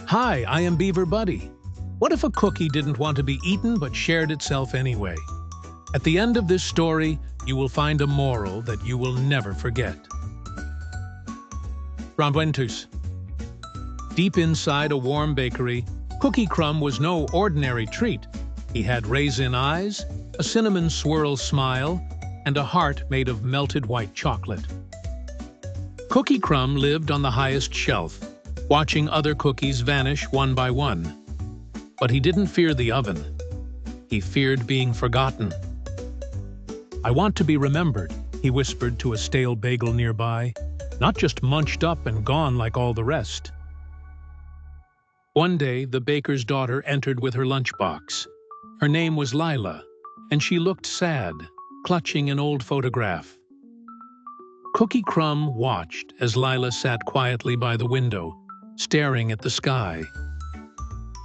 Hi, I am Beaver Buddy. What if a cookie didn't want to be eaten but shared itself anyway? At the end of this story, you will find a moral that you will never forget. Roundwentus. Deep inside a warm bakery, Cookie Crumb was no ordinary treat. He had raisin eyes, a cinnamon swirl smile, and a heart made of melted white chocolate. Cookie Crumb lived on the highest shelf, watching other cookies vanish one by one. But he didn't fear the oven. He feared being forgotten. "I want to be remembered," he whispered to a stale bagel nearby, "not just munched up and gone like all the rest." One day, the baker's daughter entered with her lunchbox. Her name was Lila, and she looked sad, clutching an old photograph. Cookie Crumb watched as Lila sat quietly by the window, staring at the sky.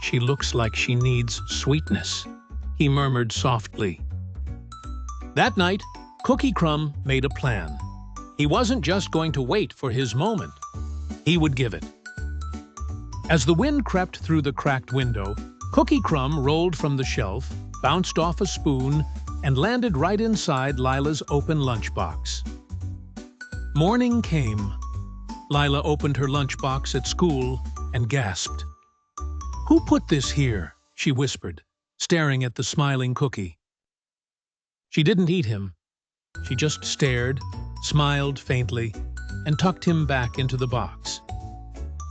"She looks like she needs sweetness," he murmured softly. That night, Cookie Crumb made a plan. He wasn't just going to wait for his moment. He would give it. As the wind crept through the cracked window, Cookie Crumb rolled from the shelf, bounced off a spoon, and landed right inside Lila's open lunchbox. Morning came. Lila opened her lunchbox at school and gasped. "Who put this here?" she whispered, staring at the smiling cookie. She didn't eat him. She just stared, smiled faintly, and tucked him back into the box.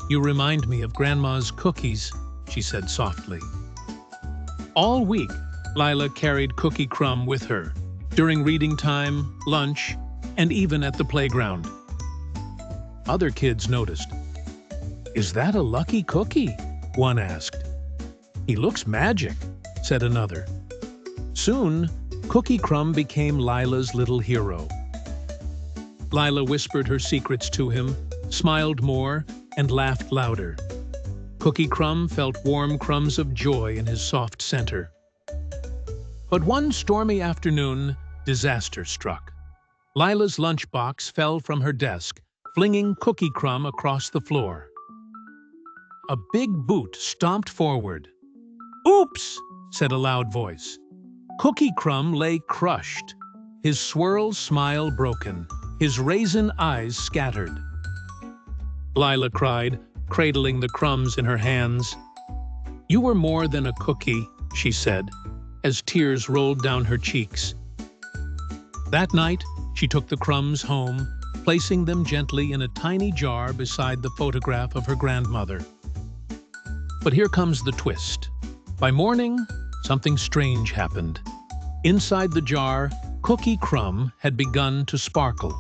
"You remind me of Grandma's cookies," she said softly. All week, Lila carried Cookie Crumb with her, during reading time, lunch, and even at the playground. Other kids noticed. "Is that a lucky cookie?" one asked. "He looks magic," said another. Soon, Cookie Crumb became Lila's little hero. Lila whispered her secrets to him, smiled more, and laughed louder. Cookie Crumb felt warm crumbs of joy in his soft center. But one stormy afternoon, disaster struck. Lila's lunchbox fell from her desk, flinging Cookie Crumb across the floor. A big boot stomped forward. "Oops!" said a loud voice. Cookie Crumb lay crushed, his swirl smile broken, his raisin eyes scattered. Lila cried, cradling the crumbs in her hands. "You were more than a cookie," she said, as tears rolled down her cheeks. That night, she took the crumbs home, placing them gently in a tiny jar beside the photograph of her grandmother. But here comes the twist. By morning, something strange happened. Inside the jar, Cookie Crumb had begun to sparkle.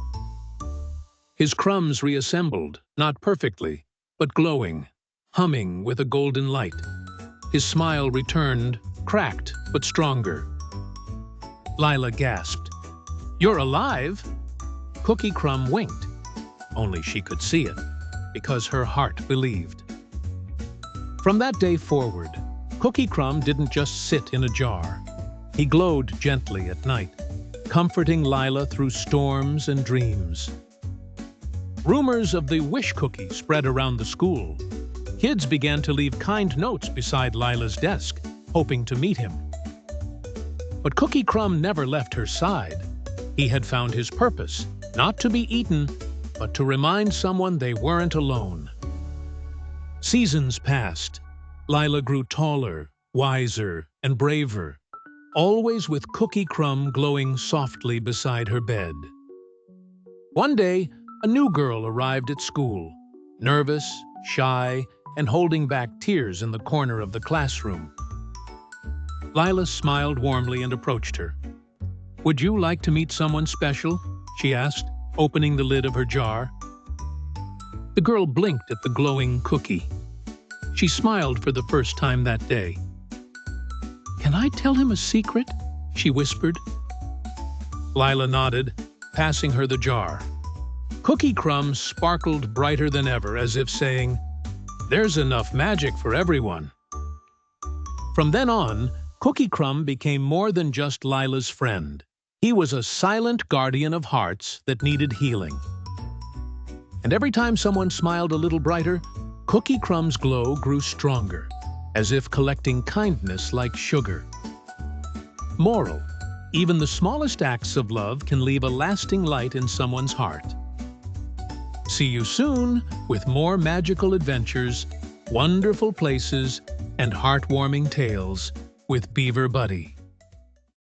His crumbs reassembled, not perfectly, but glowing, humming with a golden light. His smile returned, cracked but stronger. Lila gasped. "You're alive?" Cookie Crumb winked. Only she could see it, because her heart believed. From that day forward, Cookie Crumb didn't just sit in a jar. He glowed gently at night, comforting Lila through storms and dreams. Rumors of the wish cookie spread around the school. Kids began to leave kind notes beside Lila's desk, hoping to meet him. But Cookie Crumb never left her side. He had found his purpose, not to be eaten, but to remind someone they weren't alone. Seasons passed. Lila grew taller, wiser, and braver, always with Cookie Crumb glowing softly beside her bed. One day, a new girl arrived at school, nervous, shy, and holding back tears in the corner of the classroom. Lila smiled warmly and approached her. "Would you like to meet someone special?" she asked, opening the lid of her jar. The girl blinked at the glowing cookie. She smiled for the first time that day. "Can I tell him a secret?" she whispered. Lila nodded, passing her the jar. Cookie Crumb sparkled brighter than ever, as if saying, "There's enough magic for everyone." From then on, Cookie Crumb became more than just Lila's friend. He was a silent guardian of hearts that needed healing. And every time someone smiled a little brighter, Cookie Crumb's glow grew stronger, as if collecting kindness like sugar. Moral: even the smallest acts of love can leave a lasting light in someone's heart. See you soon with more magical adventures, wonderful places, and heartwarming tales with Beaver Buddy.